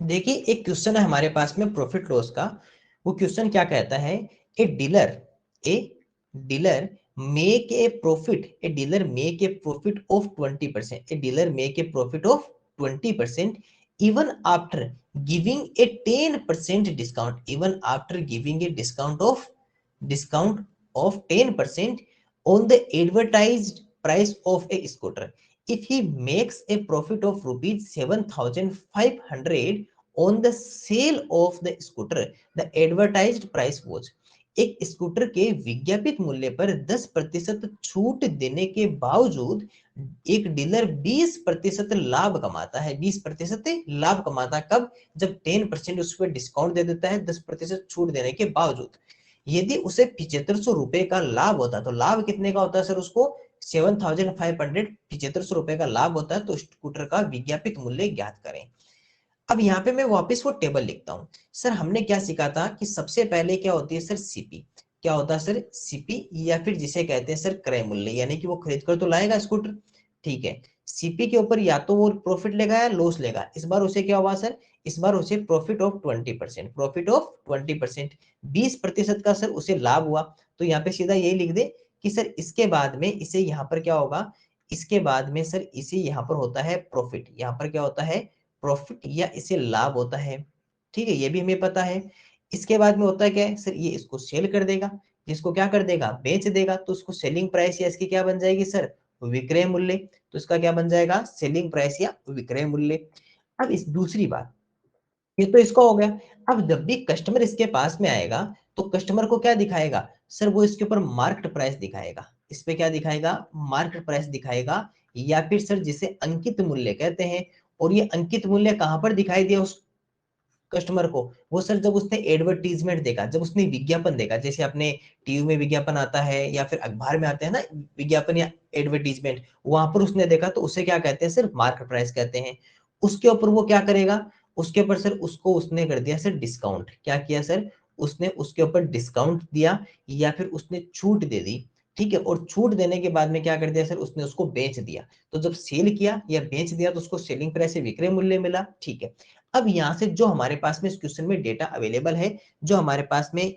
देखिए एक क्वेश्चन है हमारे पास में प्रॉफिट लॉस का। वो क्वेश्चन क्या कहता है, a dealer a dealer make a profit a dealer make a profit of 20%, a dealer make a profit of 20% even after giving a 10% discount, even after giving a discount of 10% on the advertised price of a scooter. If he makes a profit of rupees 7,500 on the sale of the scooter, the advertised price was, एक scooter के विज्ञापित मूल्य पर 10% छूट देने के बावजूद एक डीलर 20% लाभ कमाता है। 20% लाभ कमाता है कब? जब 10% उस पर डिस्काउंट दे देता है 10% छूट देने के बावजूद। यदि उसे 7500 रुपए का लाभ होता है, तो लाभ कितने का होता है सर? उसको 7500, 7500 रुपए का लाभ होता है। तो स्कूटर का विज्ञापित मूल्य ज्ञात करें। अब यहाँ पे मैं वापस वो टेबल लिखता हूँ। सर हमने क्या सीखा था कि सबसे पहले क्या होती है सर? सीपी। क्या होता है सर? सीपी, या फिर जिसे कहते हैं सर क्रय मूल्य, यानी कि वो खरीद कर तो लाएगा स्कूटर, ठीक है। सीपी के ऊपर या तो वो प्रॉफिट लेगा या लॉस लेगा। इस बार उसे क्या हुआ सर? इस बार उसे प्रॉफिट ऑफ 20%, प्रॉफिट ऑफ 20%, 20% का सर उसे लाभ हुआ। तो यहाँ पे सीधा यही लिख दे कि सर इसके बाद में इसे यहाँ पर क्या होगा, इसके बाद में सर इसे यहाँ पर होता है प्रॉफिट, यहाँ पर क्या होता है? प्रॉफिट, या इसे लाभ होता है, ठीक है, ये भी हमें पता है। इसके बाद में होता है क्या है सर? ये इसको सेल कर देगा, जिसको क्या कर देगा? बेच देगा। तो उसको सेलिंग प्राइस या इसकी क्या बन जाएगी सर? विक्रय मूल्य। तो इसका क्या बन जाएगा? सेलिंग प्राइस या विक्रय मूल्य। अब इस दूसरी बात, ये तो इसका हो गया। अब जब भी कस्टमर इसके पास में आएगा तो कस्टमर को क्या दिखाएगा सर? वो इसके ऊपर मार्केट प्राइस दिखाएगा। इस पे क्या दिखाएगा? मार्केट प्राइस दिखाएगा, या फिर सर जिसे अंकित मूल्य कहते हैं। और ये अंकित मूल्य कहां पर दिखाई दिया उस कस्टमर को? वो सर जब उसने एडवर्टीजमेंट देखा, जब उसने विज्ञापन देखा, जैसे अपने टीवी में विज्ञापन आता है या फिर अखबार में आते हैं ना विज्ञापन या एडवर्टीजमेंट, वहां पर उसने देखा तो उसे क्या कहते हैं सर? मार्केट प्राइस कहते हैं। उसके ऊपर वो क्या करेगा? उसके ऊपर सर उसको उसने कर दिया सर डिस्काउंट। क्या किया सर? उसने उसके ऊपर डिस्काउंट दिया, या फिर उसने छूट दे दी, ठीक है। और छूट देने के बाद में क्या कर दिया सर? उसने उसको बेच दिया। तो जब सेल किया या बेच दिया तो उसको सेलिंग प्राइस से विक्रय मूल्य मिला, ठीक है। अब यहाँ से जो हमारे पास में इस क्वेश्चन में डेटा अवेलेबल है, जो हमारे पास में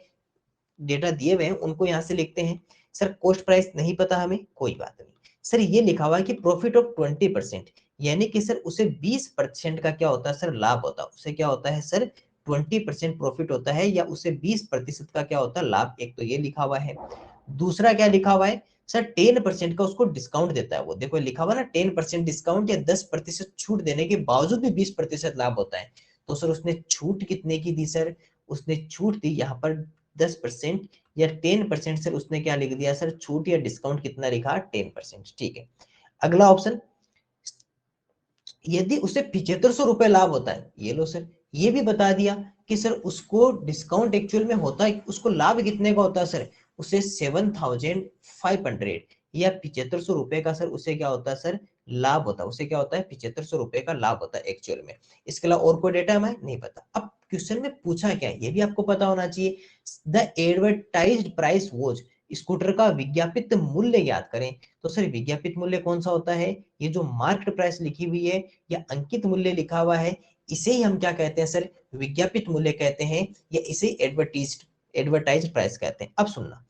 डेटा दिए हुए हैं, उनको यहाँ से लिखते हैं। सर कॉस्ट प्राइस नहीं पता हमें, कोई बात नहीं। सर ये लिखा हुआ है कि प्रॉफिट ऑफ 20%, यानी कि सर उसे 20% का क्या होता है सर? लाभ होता है। उसे क्या होता है सर? 20% प्रॉफिट होता है, या उसे 20% का क्या होता है? लाभ। एक तो ये लिखा हुआ है। दूसरा क्या लिखा हुआ है सर? 10% का उसको डिस्काउंट देता है। वो देखो लिखा हुआ ना 10% डिस्काउंट, या 10% छूट देने के बावजूद भी 20% लाभ होता है। तो सर उसने छूट कितने की दी सर? उसने छूट दी यहाँ पर 10%, या 10% सर उसने क्या लिख दिया सर? छूट या डिस्काउंट कितना लिखा? 10%, ठीक है। अगला ऑप्शन, यदि उसे 7500 रुपए लाभ होता है, ये लो सर, ये भी बता दिया कि सर उसको डिस्काउंट एक्चुअल में होता है, उसको लाभ कितने का होता है सर? उसे 7500 या 7500 रुपए का सर उसे क्या होता है सर? लाभ होता है। उसे क्या होता है? 7500 रुपए का लाभ होता है एक्चुअल में। इसके अलावा और कोई डेटा हमें नहीं पता। अब क्वेश्चन में पूछा क्या है ये भी आपको पता होना चाहिए। The advertised price was, scooter का विज्ञापित मूल्य याद करें। तो सर विज्ञापित मूल्य कौन सा होता है? ये जो मार्केट प्राइस लिखी हुई है या अंकित मूल्य लिखा हुआ है, इसे ही हम क्या कहते हैं सर? विज्ञापित मूल्य कहते हैं, या इसे एडवर्टाइज प्राइस कहते हैं। अब सुनना,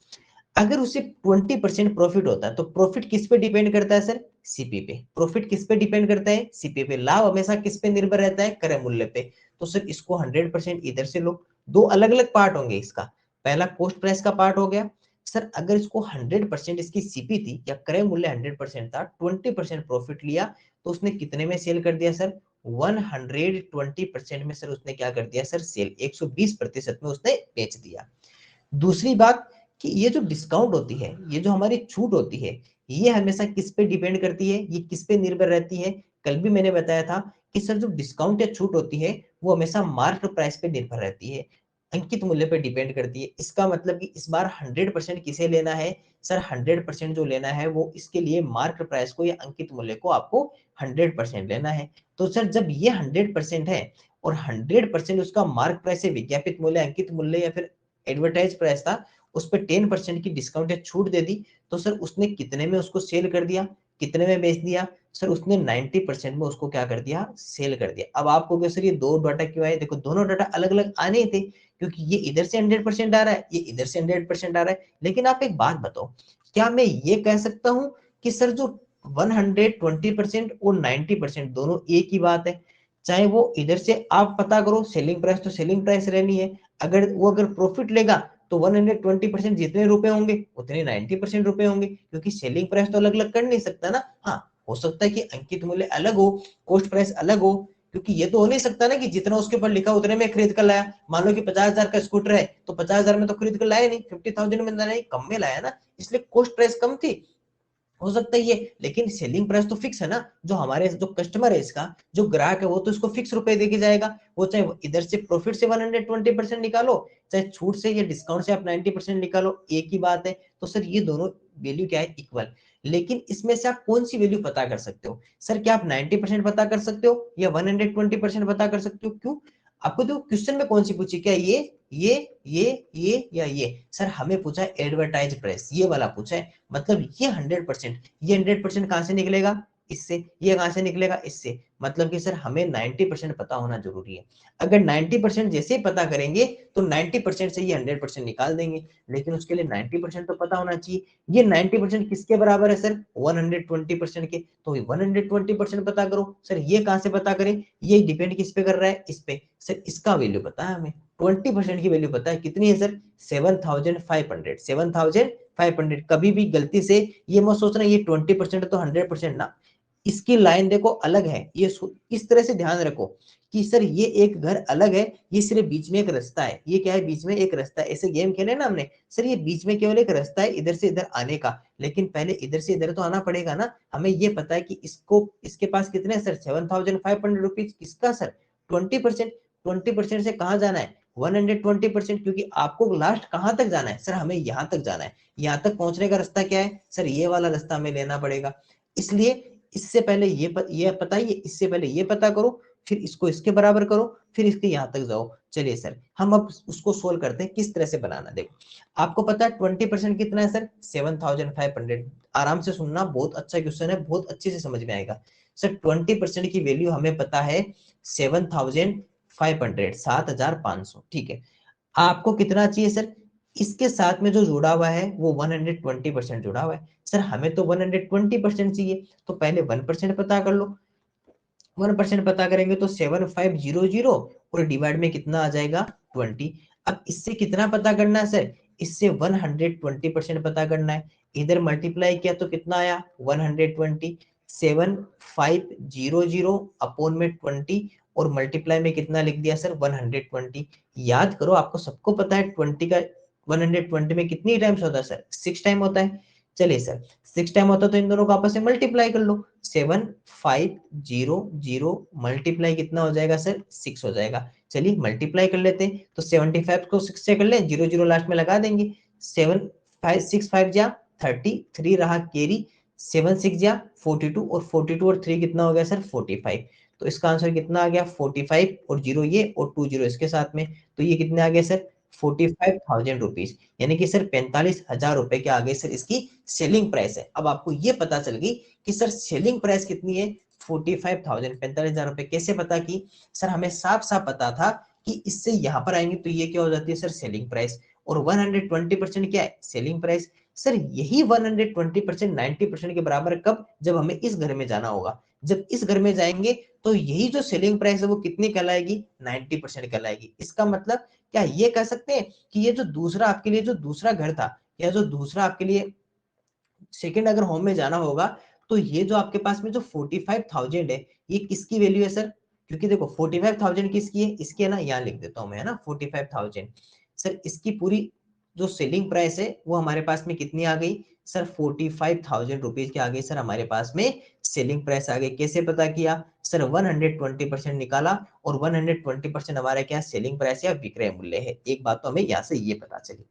अगर उसे 20% प्रॉफिट होता है तो प्रॉफिट किस पे डिपेंड करता है सर? सीपी पे। प्रॉफिट किस पे डिपेंड करता है? सीपी पे। लाभ हमेशा किस पे निर्भर रहता है? क्रय मूल्य पे। तो सर इसको 100% इधर से लो। दो अलग अलग पार्ट होंगे इसका। पहला कॉस्ट प्राइस का पार्ट हो गया। सर अगर इसको 100% इसकी सीपी थी या क्रय मूल्य 100% था, 20% प्रॉफिट लिया, तो उसने कितने में सेल कर दिया सर? 120% में सर उसने क्या कर दिया सर? सेल। 120% में उसने बेच दिया। दूसरी बात कि ये जो डिस्काउंट होती है, ये जो हमारी छूट होती है, ये हमेशा किस पे डिपेंड करती है? ये किस पे निर्भर रहती है? कल भी मैंने बताया था कि सर जो डिस्काउंट या छूट होती है वो हमेशा मार्केट प्राइस पे निर्भर रहती है, अंकित मूल्य पे डिपेंड करती है। इसका मतलब कि इस बार 100% किसे लेना है सर? 100% जो लेना है वो इसके लिए मार्केट प्राइस को या अंकित मूल्य को आपको 100% लेना है। तो सर जब ये 100% है और 100% उसका मार्क प्राइस है, विज्ञापित मूल्य, अंकित मूल्य या फिर एडवर्टाइज प्राइस था, उस पर 10% की डिस्काउंट या छूट दे दी, तो सर उसने कितने में उसको सेल कर दिया? कितने में बेच दिया सर, उसने 90% में उसको क्या कर दिया, सेल कर दिया। अब आपको क्या सर ये दो डाटा क्यों आए, देखो दोनों डाटा अलग अलग आने ही थे, क्योंकि ये इधर से 100% आ रहा है, ये इधर से 100% आ रहा है। लेकिन आप एक बात बताओ, क्या मैं ये कह सकता हूं कि सर जो 120% और 90% दोनों एक ही बात है? चाहे वो इधर से आप पता करो, सेलिंग प्राइस तो सेलिंग प्राइस रहनी है, अगर प्रॉफिट लेगा तो 120% जितने रुपए होंगे उतने 90% रुपए होंगे, क्योंकि सेलिंग प्राइस तो अलग अलग कर नहीं सकता ना। हाँ, हो सकता है कि अंकित मूल्य अलग हो, कॉस्ट प्राइस अलग हो, क्योंकि ये तो हो नहीं सकता ना कि जितना उसके ऊपर लिखा उतने में खरीद कर लाया। मान लो कि 50,000 का स्कूटर है तो 50,000 में तो खरीद कर लाया नहीं, 50,000 में नहीं, कम में लाया ना, इसलिए कॉस्ट प्राइस कम थी, हो सकता है ये। लेकिन सेलिंग प्राइस तो फिक्स है ना, जो हमारे जो कस्टमर है, इसका जो ग्राहक है, वो तो इसको फिक्स रुपए देके जाएगा। वो चाहे इधर से प्रॉफिट से 120% निकालो, चाहे छूट से या डिस्काउंट से आप 90% निकालो, एक ही बात है। तो सर ये दोनों वैल्यू क्या है, इक्वल। लेकिन इसमें से आप कौन सी वैल्यू पता कर सकते हो सर, क्या आप 90% पता कर सकते हो या 120% पता कर सकते हो? क्यों, आपको तो क्वेश्चन में कौन सी पूछी, क्या ये या ये? सर हमें पूछा है एडवर्टाइज प्राइस, ये वाला पूछा है, मतलब ये 100%, ये 100% कहां से निकलेगा, इससे, ये कहां से निकलेगा, इससे। मतलब कि सर हमें 90% पता होना जरूरी है। अगर 90% जैसे ही पता करेंगे तो 90% से ये 100% निकाल देंगे, लेकिन उसके लिए 90% तो पता होना चाहिए। ये 90% किसके बराबर है सर, 120% के। तो 120% पता करो सर, ये कहां से पता करें, ये डिपेंड किस पे कर रहा है, इस पे। सर इसका वैल्यू पता है हमें, 20% की वैल्यू पता है, कितनी है सर, 7,500, 7,500। कभी भी गलती से ये मत सोचना ये 20% तो 100% ना, इसकी लाइन देखो अलग है, ये इस तरह से ध्यान रखो कि सर ये एक घर अलग है, ये सिर्फ बीच में एक रास्ता है, ये क्या है, बीच में एक रास्ता है। ऐसे गेम खेले ना हमने सर, ये बीच में केवल एक रास्ता है इधर से इधर आने का, लेकिन पहले इधर से इधर तो आना पड़ेगा ना। हमें ये पता है कि इसको, इसके पास कितने सर, 7,500 रुपीज, किसका सर, 20%। 20% से कहाँ जाना है, 120%, क्योंकि आपको लास्ट कहां तक जाना है सर, हमें यहां तक जाना है। यहां तक पहुंचने का रास्ता क्या है सर, ये वाला रास्ता हमें लेना पड़ेगा। इसलिए इससे पहले ये पता है, इससे पहले ये पता करो, फिर इसको इसके बराबर करो, फिर इसके यहां तक जाओ। चलिए सर हम अब उसको सोल्व करते हैं, किस तरह से बनाना। देखो आपको पता है 20% कितना है सर, 7,500। आराम से सुनना, बहुत अच्छा क्वेश्चन है, बहुत अच्छे से समझ में आएगा। सर 20% की वैल्यू हमें पता है 7,500, 7,500, ठीक है। आपको कितना चाहिए सर, इसके साथ में जो जुड़ा हुआ है वो 120% जुड़ा हुआ है। सर हमें तो 120% चाहिए, तो पहले 1% पता कर लो। 1% पता करेंगे तो 7,500 और डिवाइड में कितना आ जाएगा, 20। अब इससे कितना पता करना है सर, इससे 120% पता करना है। इधर मल्टीप्लाई किया तो कितना आया, 120। 7,500 अपॉन में 20, और मल्टीप्लाई में कितना लिख दिया सर, 120। याद करो, आपको सबको पता है 20 का 120 में कितनी टाइम्स होता है सर, 6 टाइम होता है। चलिए सर 6 टाइम होता है तो इन दोनों को आपस में मल्टीप्लाई कर लो। 7,500 मल्टीप्लाई कितना हो जाएगा सर, 6 हो जाएगा। चलिए मल्टीप्लाई कर लेते हैं, तो 75 को 6 से कर ले, 0 0 लास्ट में लगा देंगे। 7 5 6 5 जा 33 रहा कैरी, 7 6 जा 42, और 42 और 3 कितना हो गया सर, 45। तो इसका आंसर कितना आ गया, 45, और 0 ये और 2 0 इसके साथ में, तो ये कितने आ गए सर, 45,000 रुपीज। यानी कि सर 45,000 रुपए के आगे सर इसकी सेलिंग प्राइस है। अब आपको ये पता चल गई कि सर सेलिंग प्राइस कितनी है, 45,000, 45,000 रुपए। कैसे पता की सर, हमें साफ साफ पता था कि इससे यहां पर आएंगे तो ये क्या हो जाती है सर, सेलिंग प्राइस, और 120% क्या है, सेलिंग प्राइस। सर यही 120% 90% के बराबर कब, जब हमें इस घर में जाना होगा। जब इस घर में जाएंगे तो यही जो सेलिंग प्राइस है वो कितनी कहलाएगी, 90% कहलाएगी। इसका मतलब क्या ये कह सकते हैं कि ये जो दूसरा आपके लिए जो दूसरा घर था, या जो दूसरा आपके लिए सेकंड अगर होम में जाना होगा, तो ये जो आपके पास में जो 45,000 है, ये किसकी वैल्यू है सर, क्योंकि देखो 45,000 किसकी है, इसकी है ना, यहाँ लिख देता हूं मैं, है ना, 45,000। सर इसकी पूरी जो सेलिंग प्राइस है वो हमारे पास में कितनी आ गई सर, 45,000 रुपीज के आगे सर हमारे पास में सेलिंग प्राइस आ गई। कैसे पता किया सर, 120% निकाला, और 120% हमारा क्या सेलिंग प्राइस या विक्रय मूल्य है। एक बात तो हमें यहाँ से ये पता चली।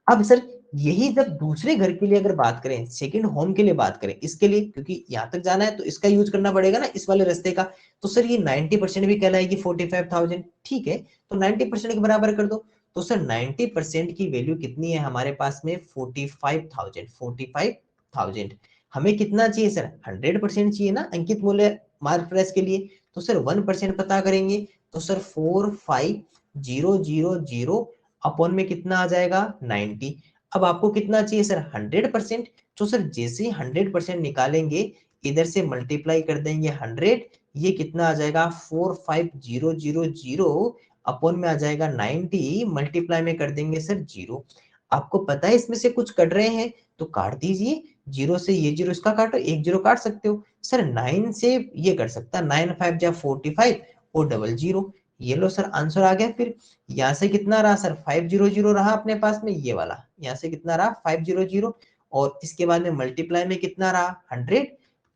अब सर यही जब दूसरे घर के लिए अगर बात करें, सेकंड होम के लिए बात करें, इसके लिए क्योंकि यहां तक जाना है तो इसका यूज करना पड़ेगा ना, इस वाले रास्ते का। तो सर ये 90% भी कहलाएगी 45,000, ठीक है। तो 90% के बराबर कर दो। तो सर 90% की वैल्यू कितनी है हमारे पास में, 45,000, 45,000। हमें कितना चाहिए सर, 100% चाहिए ना अंकित मूल्य मार्क प्राइस के लिए। तो सर 1% पता करेंगे, तो सर 45000 अपॉन में कितना आ जाएगा 90। अब आपको कितना चाहिए सर 100%, तो सर जैसे ही 100% निकालेंगे, इधर से मल्टीप्लाई कर देंगे 100, ये कितना आ जाएगा 45000 अपॉन में आ जाएगा 90, मल्टीप्लाई में कर देंगे सर 0। आपको पता है इसमें से कुछ कट रहे हैं तो काट दीजिए, 0 से ये 0 इसका काटो, एक 0 काट सकते हो सर। 9 से ये कर सकता है, 9 5 जा 45 और डबल 0, ये लो सर आंसर आ गया। फिर यहाँ से कितना रहा सर 500 रहा अपने पास में, ये वाला यहाँ से कितना रहा 500, और इसके बाद में मल्टीप्लाई में कितना रहा 100,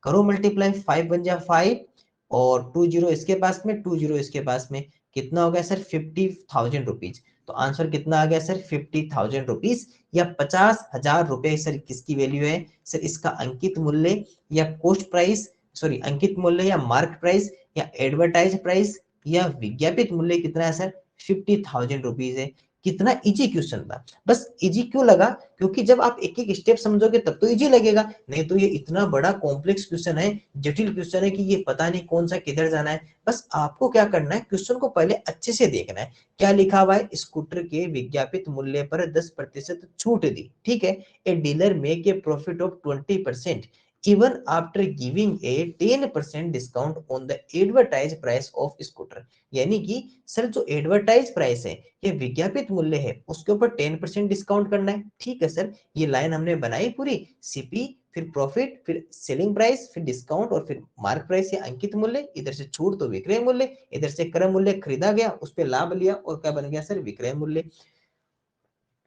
करो मल्टीप्लाई, 5 बन जा 5 और 20 इसके पास में, 20 इसके पास में, कितना हो गया सर 50,000 रुपीज। तो आंसर कितना आ गया सर 50,000 रुपीज, या 50,000 रुपए सर किसकी वैल्यू है सर, इसका अंकित मूल्य या कॉस्ट प्राइस, सॉरी अंकित मूल्य या मार्क प्राइस या एडवर्टाइज प्राइस या विज्ञापित मूल्य कितना है सर 50,000 रुपीज है। कितना इजी क्वेश्चन था। बस इजी क्यों लगा, क्योंकि जब आप एक एक स्टेप समझोगे तब तो इजी लगेगा, नहीं तो ये इतना बड़ा कॉम्प्लेक्स क्वेश्चन है, जटिल क्वेश्चन है कि ये पता नहीं कौन सा किधर जाना है। बस आपको क्या करना है, क्वेश्चन को पहले अच्छे से देखना है। क्या लिखा हुआ है, स्कूटर के विज्ञापित मूल्य पर 10% छूट दी, ठीक है। A dealer make a profit of 20% even after giving a 10% discount on the advertised price of scooter। यानी कि सर जो एडवर्टाइज प्राइस है, ये विज्ञापित मूल्य है, उसके ऊपर 10% डिस्काउंट करना है, ठीक है सर। ये लाइन हमने बनाई पूरी, सीपी फिर प्रॉफिट फिर सेलिंग प्राइस फिर डिस्काउंट और फिर मार्क प्राइस या अंकित मूल्य, इधर से छूट तो विक्रय मूल्य, इधर से क्रय मूल्य खरीदा गया उस पर लाभ लिया और क्या बन गया सर विक्रय मूल्य।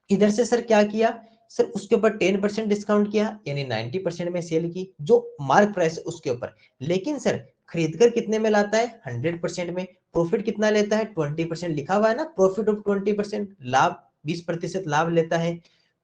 इधर से सर क्या किया सर, उसके ऊपर 10% डिस्काउंट किया, यानी 90% में सेल की, जो मार्क प्राइस है उसके ऊपर। लेकिन सर खरीदकर कितने में लाता है 100% में, प्रॉफिट कितना लेता है 20%, लिखा हुआ है ना प्रॉफिट ऑफ 20%, लाभ 20% लाभ लेता है।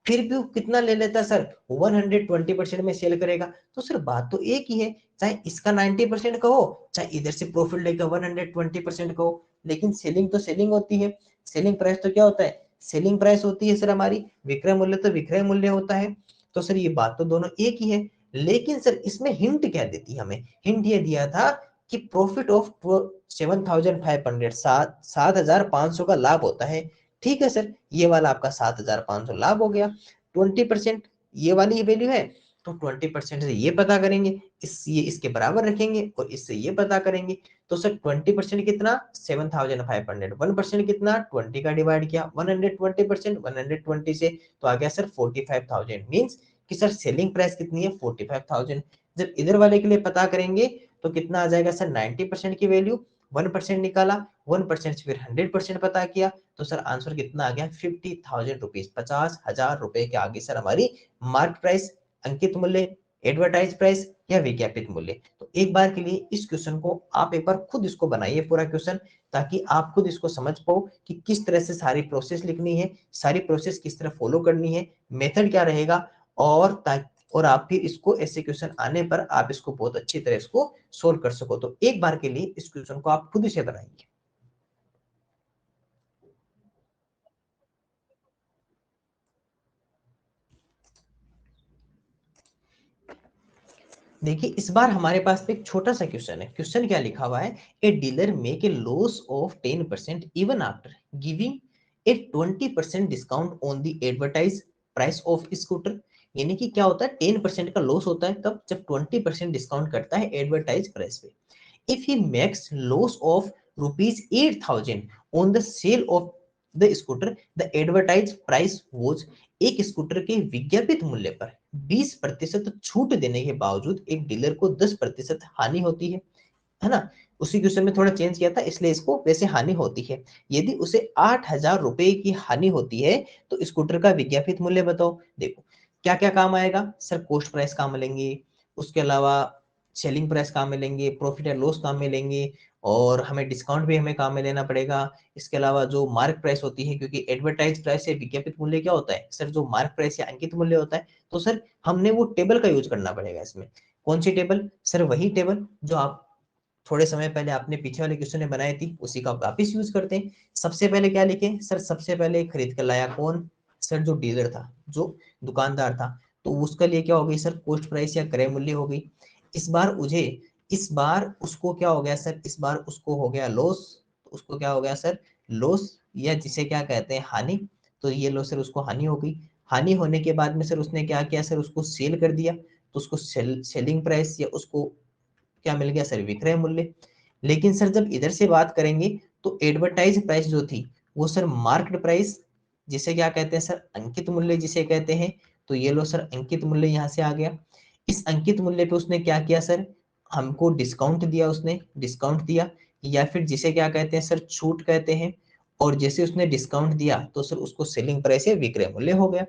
फिर भी वो कितना ले लेता है सर 120% में सेल करेगा। तो सर बात तो एक ही है, चाहे इसका 90% कहो चाहे इधर से प्रॉफिट लेकर 120% कहो, लेकिन सेलिंग तो सेलिंग होती है। सेलिंग प्राइस तो क्या होता है, सेलिंग प्राइस होती है सर हमारी, विक्रय मूल्य तो विक्रय मूल्य होता है। तो सर ये बात तो दोनों एक ही है, लेकिन सर इसमें हिंट क्या देती है हमें, हिंट ये दिया था कि प्रॉफिट ऑफ 7,500, 7,500 का लाभ होता है, ठीक है सर। ये वाला आपका 7,500 लाभ हो गया, 20% ये वाली वैल्यू है, तो 20% से ये पता करेंगे, ये इसके बराबर रखेंगे और इससे ये पता करेंगे। तो सर 20% कितना 7,500, 1% कितना 20 का डिवाइड किया 120%, 120 से तो आ गया सर 45,000, मीन्स कि सर सेलिंग प्राइस कितनी है 45,000। जब इधर वाले के लिए पता करेंगे तो कितना आ जाएगा सर 90% की वैल्यू, 1% निकाला, 1% से फिर 100% पता किया, तो सर आंसर कितना आ गया 50,000 रुपीज, 50,000 रुपए के आगे सर हमारी मार्क प्राइस, अंकित मूल्य, एडवर्टाइज प्राइस या विज्ञापित मूल्य। तो एक बार के लिए इस क्वेश्चन को आप एक बार खुद इसको बनाइए पूरा क्वेश्चन, ताकि आप खुद इसको समझ पाओ कि किस तरह से सारी प्रोसेस लिखनी है, सारी प्रोसेस किस तरह फॉलो करनी है, मेथड क्या रहेगा, और और आप फिर इसको ऐसे क्वेश्चन आने पर आप इसको बहुत अच्छी तरह इसको सोल्व कर सको। तो एक बार के लिए इस क्वेश्चन को आप खुद से बनाइए। देखिए इस बार हमारे पास एक छोटा सा क्वेश्चन है। क्वेश्चन क्या लिखा हुआ है, a dealer make a loss of 10% even after giving a 20% discount on the advertise price of scooter. यानी कि क्या होता है 10% का लॉस होता है तब जब 20% डिस्काउंट करता है एडवर्टाइज प्राइस पे। if he makes loss of rupees 8,000 on the sale of the scooter, the advertised price was, एक स्कूटर के विज्ञापित मूल्य पर 20% छूट देने के बावजूद एक डीलर को 10% हानि होती है ना। उसी क्वेश्चन में थोड़ा चेंज किया था इसलिए इसको वैसे हानि होती है। यदि उसे 8,000 रुपए की हानि होती है तो स्कूटर का विज्ञापित मूल्य बताओ। देखो क्या क्या काम आएगा सर, कॉस्ट प्राइस काम मिलेंगे, उसके अलावा सेलिंग प्राइस काम में लेंगे, प्रॉफिट एंड लॉस काम में लेंगे, और हमें डिस्काउंट भी हमें काम में लेना पड़ेगा। इसके अलावा जो मार्क प्राइस होती है, क्योंकि एडवर्टाइज प्राइस से विज्ञापित मूल्य क्या होता है सर, जो मार्क प्राइस या अंकित मूल्य होता है, तो सर हमने वो टेबल का यूज करना पड़ेगा इसमें। कौन सी टेबल सर, वही टेबल जो आप थोड़े समय पहले आपने पीछे वाले क्वेश्चन में बनाई थी, उसी का वापिस यूज करते हैं। सबसे पहले क्या लिखे सर, सबसे पहले खरीद कर लाया कौन सर, जो डीलर था, जो दुकानदार था। तो उसका लिए क्या हो गई सर, कॉस्ट प्राइस या क्रय मूल्य हो गई। इस बार उसको क्या हो गया सर, इस बार उसको हो गया लॉस, तो उसको क्या हो गया सर, लॉस, या जिसे क्या कहते हैं हानि। तो ये लो सर, उसको हानि हो गई। हानि होने के बाद में सर उसने क्या किया सर, उसको सेल कर दिया, तो उसको सेलिंग प्राइस या उसको क्या मिल गया सर, विक्रय मूल्य। लेकिन सर जब इधर से बात करेंगे तो एडवर्टाइज प्राइस जो थी वो सर मार्केट प्राइस, जिसे क्या कहते हैं सर, अंकित मूल्य जिसे कहते हैं। तो ये लो सर, अंकित मूल्य यहाँ से आ गया। इस अंकित मूल्य पे उसने क्या किया सर, हमको डिस्काउंट दिया, उसने डिस्काउंट दिया, या फिर जिसे क्या कहते हैं सर, छूट कहते हैं। और जैसे उसने डिस्काउंट दिया तो सर उसको सेलिंग प्राइस या विक्रय मूल्य हो गया।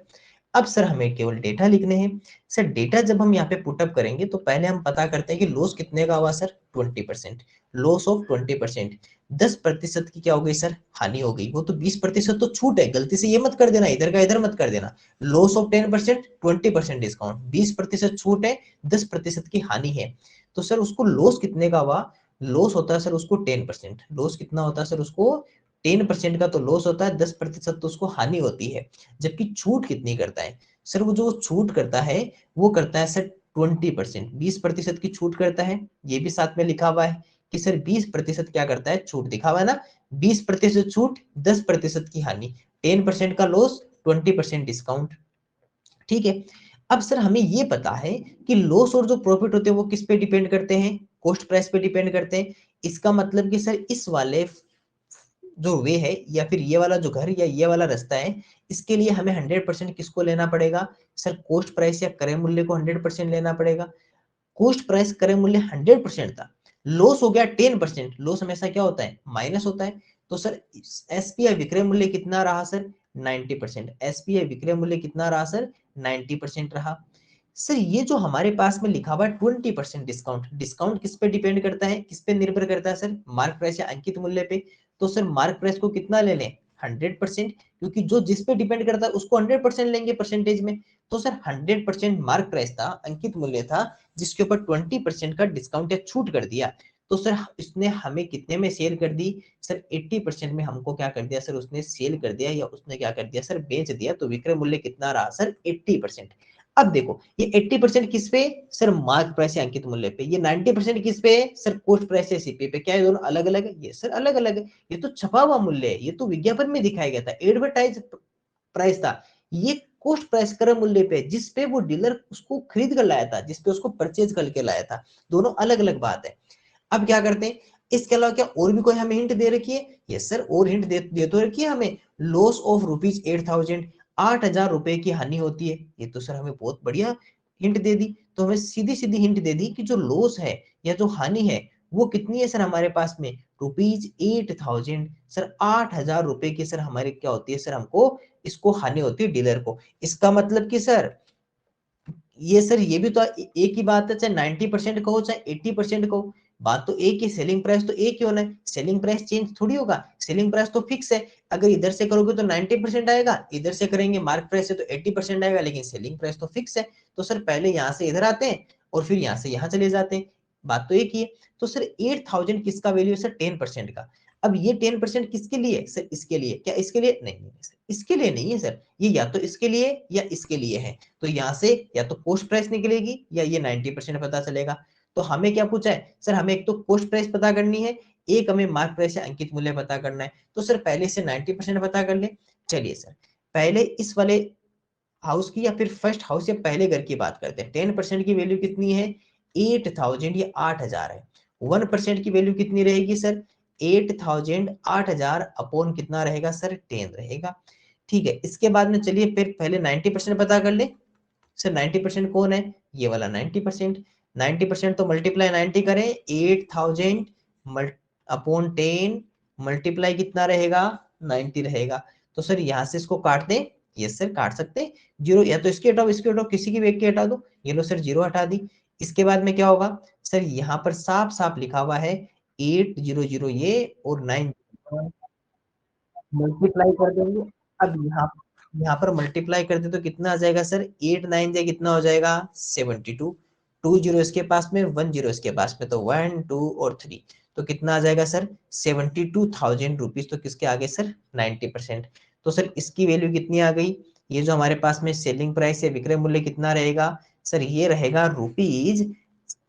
अब सर हमें केवल डेटा लिखने हैं। सर डेटा जब हम यहाँ पे पुटअप करेंगे तो पहले हम पता करते हैं कि लॉस कितने का हुआ सर, 20%, लॉस ऑफ 20%। 10% की क्या हो गई सर, हानि हो गई। वो तो 20% तो छूट है, गलती से ये मत कर देना, इधर का इधर मत कर देना। लॉस ऑफ 10%, 20% डिस्काउंट, 20% छूट है, 10% की हानि है। तो सर उसको लॉस कितने का हुआ, लॉस होता है सर उसको 10%, लॉस कितना होता है सर उसको 10% का तो लॉस होता है, 10% तो उसको हानि होती है। जबकि छूट कितनी करता है सर, वो जो छूट करता है वो करता है सर 20%, 20% की छूट करता है। ये भी साथ में लिखा हुआ है कि सर 20% क्या करता है, छूट दिखा हुआ है ना, 20% छूट, 10% की हानि, 10% का लॉस, 20% डिस्काउंट। ठीक है। अब सर हमें ये पता है कि लॉस और जो प्रॉफिट होते हैं वो किस पे डिपेंड करते हैं, कॉस्ट प्राइस पे डिपेंड करते हैं। इसका मतलब कि सर इस वाले जो वे है, या फिर ये वाला जो घर या ये वाला रास्ता है, इसके लिए हमें 100% किसको लेना पड़ेगा सर, कॉस्ट प्राइस या क्रय मूल्य को 100% लेना पड़ेगा। कॉस्ट प्राइस क्रय मूल्य 100% था, लॉस हो गया 10%, लॉस हमेशा क्या होता है, माइनस होता है। तो सर एसपीआई विक्रय मूल्य कितना रहा सर, 90%। एसपीआई विक्रय मूल्य कितना रहा सर, 90% रहा। सर ये जो हमारे पास में लिखा हुआ है 20% डिस्काउंट, डिस्काउंट किस पे डिपेंड करता है, किस पे निर्भर करता है सर, मार्क प्राइस या अंकित मूल्य पे। तो सर मार्क प्राइस को कितना ले लें, 100%, क्योंकि जो जिस पे डिपेंड करता है उसको 100% लेंगे परसेंटेज में। तो सर 100% मार्क प्राइस था, अंकित मूल्य था, जिसके ऊपर 20% का डिस्काउंट या छूट कर दिया। तो सर इसने हमें कितने में सेल कर दी सर, 80% में हमको क्या कर दिया सर, उसने सेल कर दिया, या उसने क्या कर दिया सर, बेच दिया। तो विक्रय मूल्य कितना रहा सर, 80%। अब देखो ये 80% किस पे सर, मार्क प्राइस या अंकित मूल्य पे। ये 90% किस पे सर, कॉस्ट प्राइस या सीपी पे। क्या ये दोनों अलग अलग है, ये सर अलग अलग है। ये तो छपा हुआ मूल्य है, ये तो विज्ञापन में दिखाया गया था, एडवर्टाइज प्राइस था। ये कॉस्ट प्राइस क्रय मूल्य पे, जिस पे वो डीलर उसको खरीद कर लाया था, जिस पे उसको परचेज करके लाया था। दोनों अलग अलग बात है। अब क्या करते हैं, इसके अलावा क्या और भी कोई हमें हिंट दे रखी है, यस सर, और हिंट दे तो रखी है हमें। लॉस ऑफ रुपीज 8,000, 8,000 रुपए की हानि होती है। ये तो सर हमें बहुत बढ़िया हिंट दे दी। तो हमें सीधी सीधी हिंट दे दी कि जो लॉस है या जो हानि है वो कितनी है सर, हमारे पास में रुपीज 8,000। सर 8,000 रुपए की सर हमारी क्या होती है सर, हमको इसको हानि होती है डीलर को। इसका मतलब कि सर ये सर ये भी तो एक ही बात है, चाहे 90% कहो चाहे 80% कहो, बात तो एक ही, सेलिंग प्राइस तो एक ही होना है। सेलिंग प्राइस चेंज थोड़ी होगा, सेलिंग प्राइस तो फिक्स है। अगर इधर से करोगे तो 90% आएगा, इधर से करेंगे मार्क प्राइस से तो 80% आएगा, लेकिन सेलिंग प्राइस तो फिक्स है। तो सर पहले यहाँ से इधर आते हैं और फिर यहाँ से यहाँ चले जाते हैं, बात तो एक ही है। तो सर 8,000 किसका वैल्यू है सर, 10% का। अब ये 10% किसके लिए सर, इसके लिए, क्या इसके लिए नहीं, नहीं सर इसके लिए नहीं है सर, ये या तो इसके लिए या इसके लिए है। तो यहाँ से या तो कॉस्ट प्राइस निकलेगी या ये 90% पता चलेगा। तो हमें क्या पूछा है सर, हमें एक तो कॉस्ट प्राइस पता करनी है, एक हमें मार्क प्राइस या अंकित मूल्य पता करना है। तो सर पहले से 90% पता कर ले। चलिए सर पहले इस वाले हाउस की या फिर फर्स्ट हाउस या पहले घर की बात करते हैं। 10% की वैल्यू कितनी है, 8,000, ये 8,000 है। 1% की वैल्यू कितनी रहेगी सर, 8,000, 8,000 अपॉन कितना रहेगा सर, 10 रहेगा। ठीक है, इसके बाद में चलिए फिर पहले 90% पता कर ले। सर 90% कौन है, ये वाला 90%। 90% तो मल्टीप्लाई 90 करें, 8,000 अपॉन 10 मल्टीप्लाई कितना रहेगा, 90 रहेगा। तो सर यहाँ से इसको काट दें, यस सर काट सकते हैं। जीरो या तो इसके हटाओ, इसके हटाओ, किसी की भी एक के हटा दो। ये लो सर जीरो हटा दी। इसके बाद में क्या होगा सर, यहाँ पर साफ साफ लिखा हुआ है 800 ये और 9 मल्टीप्लाई कर देंगे। अब यहाँ पर मल्टीप्लाई कर दे तो कितना आ जाएगा सर, 8 9 जाए कितना हो जाएगा 72। 2 जीरो इसके पास में, 1 जीरो इसके पास में, तो 1 2 और 3, तो कितना आ जाएगा सर 72,000 रुपीज। तो किसके आगे सर, 90%। तो सर इसकी वैल्यू कितनी आ गई, ये जो हमारे पास में सेलिंग प्राइस है, विक्रय मूल्य कितना रहेगा सर, ये रहेगा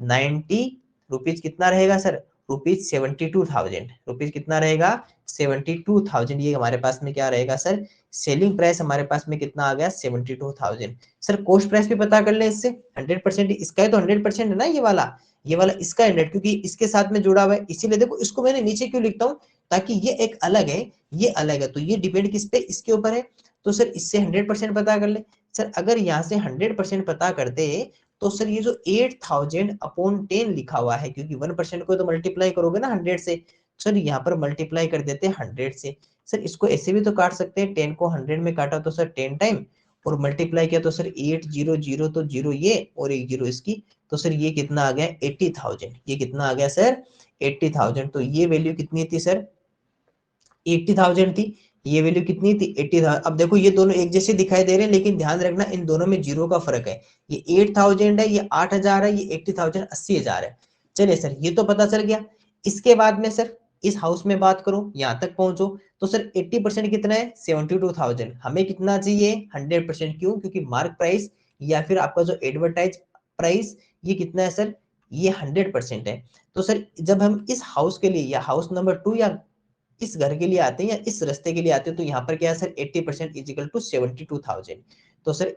₹90, रुपीज कितना रहेगा सर, ₹72,000, रुपीज कितना रहेगा 72,000। ये हमारे पास में क्या रहेगा सर, सेलिंग प्राइस हमारे पास में कितना आ गया 72,000। सर कॉस्ट प्राइस भी पता कर ले इससे, 100% इसका है तो 100% है ना ये वाला इसका 100, क्योंकि इसके साथ में जुड़ा हुआ है, इसीलिए देखो इसको मैंने नीचे क्यों लिखता हूँ, ताकि ये एक अलग है, ये अलग है, तो ये डिपेंड किस पे, इसके ऊपर है। तो सर इससे 100% पता कर ले। सर अगर यहाँ से 100% पता करते तो सर ये जो 8,000/10 लिखा हुआ है, क्योंकि 1% को तो मल्टीप्लाई करोगे ना 100 से, सर यहाँ पर मल्टीप्लाई कर देते हैं 100 से। सर इसको ऐसे भी तो काट सकते हैं, 10 को 100 में काटा तो सर 10 टाइम, और मल्टीप्लाई किया तो सर 800 तो 0 ये और एक 0 इसकी, तो सर ये कितना आ गया 80,000। ये कितना आ गया सर 80,000। तो ये वैल्यू कितनी थी सर, 80,000 थी। ये वैल्यू कितनी थी 80,000। अब देखो ये दोनों एक जैसे दिखाई दे रहे हैं, लेकिन ध्यान रखना इन दोनों में जीरो का फर्क है। ये 8,000 है, ये 8,000 है, ये 80,000 80,000 है। चलिए सर ये तो पता चल गया। इसके बाद में सर इस हाउस में बात करो, यहां तक पहुंचो तो सर 80% कितना है 72,000। हमें कितना चाहिए 100%, क्यों, क्योंकि मार्क प्राइस या फिर आपका जो एडवर्टाइज प्राइस ये कितना है सर, ये 100% है। तो सर जब हम इस हाउस के लिए या हाउस नंबर 2 या इस घर के लिए आते हैं या इस रास्ते के लिए आते हैं, तो यहाँ पर क्या है सर 80% इज इक्वल टू 72,000। तो सर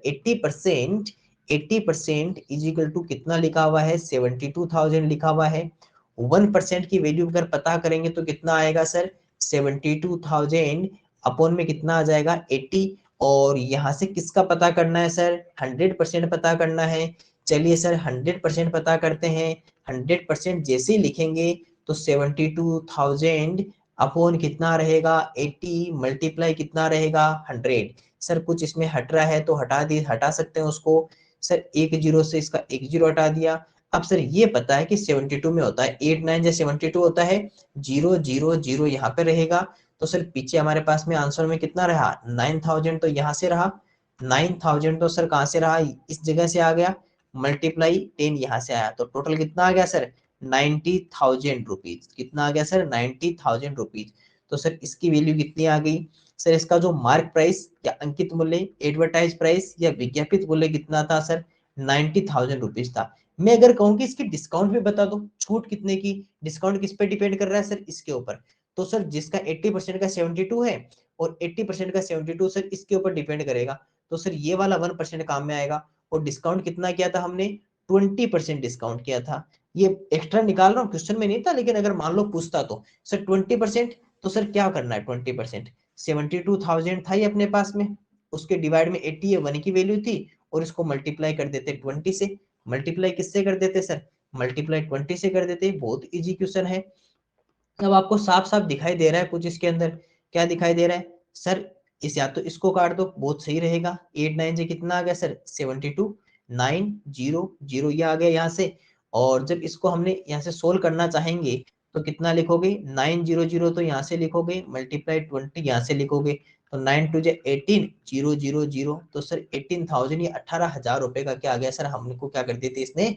80% इज इक्वल टू कितना लिखा हुआ है 72,000 लिखा हुआ है। 1% की वैल्यू अगर पता करेंगे तो कितना आएगा सर 72,000 अपॉन में कितना आ जाएगा 80। और यहाँ से किसका पता करना है सर 100% पता करना है। चलिए सर 100% पता करते हैं। 100% जैसे ही लिखेंगे तो 72,000 अपॉन कितना रहेगा 80 मल्टीप्लाई कितना रहेगा 100। सर कुछ इसमें हट रहा है तो हटा सकते हैं उसको। सर एक जीरो से इसका एक जीरो हटा दिया। अब सर ये पता है कि 72 में होता है 8 9 या 72 होता है, 0 0 0 यहाँ पे रहेगा। तो सर पीछे हमारे पास में आंसर में कितना रहा 9,000, तो यहाँ से रहा 9,000, तो सर कहाँ से रहा इस जगह से आ गया, मल्टीप्लाई 10 यहाँ से आया, तो टोटल कितना आ गया सर 90,000 रुपीज। कितना आ गया सर 90,000 रुपीज। तो सर इसकी वैल्यू कितनी आ गई सर, इसका जो मार्क प्राइस या अंकित मूल्य एडवर्टाइज प्राइस या विज्ञापित मूल्य कितना था सर 90,000 रुपीज था। मैं अगर कहूँ कि इसकी डिस्काउंट भी बता दो, छूट कितने की, डिस्काउंट किस पे डिपेंड कर रहा है सर इसके ऊपर। तो सर जिसका 80% का 72 है और 80% का 72 सर इसके ऊपर डिपेंड करेगा, तो सर ये वाला 1% काम में आएगा। और डिस्काउंट कितना किया था हमने 20% डिस्काउंट किया था। ये एक्स्ट्रा निकाल रहा हूँ, क्वेश्चन में नहीं था, लेकिन अगर मान लो पूछता तो सर 20%, तो सर क्या करना है 20%, 72,000 था ही अपने पास में, उसके डिवाइड में 80 है 1 की वैल्यू थी, और इसको मल्टीप्लाई कर देते 20 से। मल्टीप्लाई किससे कर देते सर, मल्टीप्लाई 20 से कर देते। बहुत इजी क्वेश्चन है। अब आपको साफ साफ दिखाई दे रहा है कुछ इसके अंदर, क्या दिखाई दे रहा है सर, इस या तो इसको काट दो बहुत सही रहेगा, 8 9 से कितना आ गया सर 72, 9 0 0 ये आ गया यहाँ से। और जब इसको हमने यहाँ से सोल्व करना चाहेंगे तो कितना लिखोगे 900 तो यहाँ से लिखोगे, मल्टीप्लाई 20 यहाँ से लिखोगे, तो 9 2 18 0 0 0, तो सर 18,000 ये 18,000 रुपए का क्या आ गया सर, हमको क्या कर दी थी इसने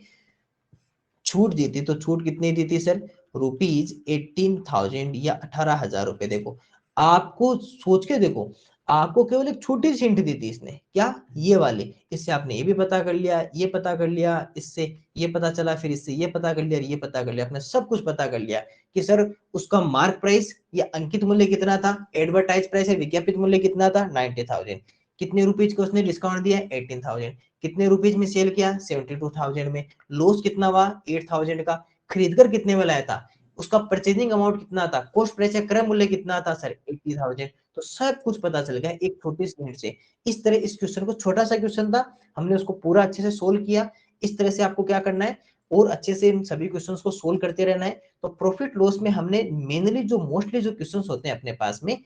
छूट दी थी। तो छूट कितनी दी थी सर ₹18,000 या 18,000 रुपए। देखो आपको सोच के देखो, आपको केवल एक छोटी सी हिंट दी थी इसने, क्या ये वाले, इससे आपने ये भी पता कर लिया, ये पता कर लिया, इससे ये पता चला, फिर इससे ये पता कर लिया, ये पता कर लिया, आपने सब कुछ पता कर लिया कि सर उसका मार्क प्राइस या अंकित मूल्य कितना था, एडवर्टाइज प्राइस या विज्ञापित मूल्य कितना था 90,000, कितने रुपीज का उसने डिस्काउंट दिया 18,000, कितने रुपीज में सेल किया 72,000 में, लॉस कितना हुआ 8,000 का, खरीदकर कितने में लाया था, उसका परचेजिंग अमाउंट कितना था, कॉस्ट प्राइस या क्रय मूल्य कितना था सर 80,000। तो सब कुछ पता चल गया एक छोटी सी हिंट से। इस तरह इस क्वेश्चन को, छोटा सा क्वेश्चन था, हमने उसको पूरा अच्छे से सोल्व किया। इस तरह से आपको क्या करना है और अच्छे से इन सभी क्वेश्चंस को सोल्व करते रहना है। तो प्रॉफिट लॉस में हमने मेनली जो मोस्टली जो क्वेश्चंस होते हैं अपने पास में,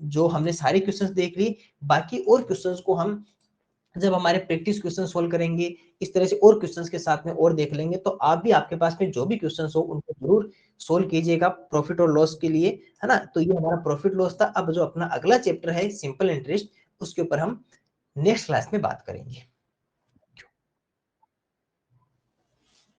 जो हमने सारे क्वेश्चंस देख लिए, बाकी और क्वेश्चंस को हम जब हमारे प्रैक्टिस क्वेश्चन सोल्व करेंगे इस तरह से और क्वेश्चंस के साथ में और देख लेंगे, तो आप भी आपके पास में जो भी क्वेश्चंस हो उनको जरूर सोल्व कीजिएगा प्रॉफिट और लॉस के लिए, है ना। तो ये हमारा प्रॉफिट लॉस था। अब जो अपना अगला चैप्टर है सिंपल इंटरेस्ट, उसके ऊपर हम नेक्स्ट क्लास में बात करेंगे।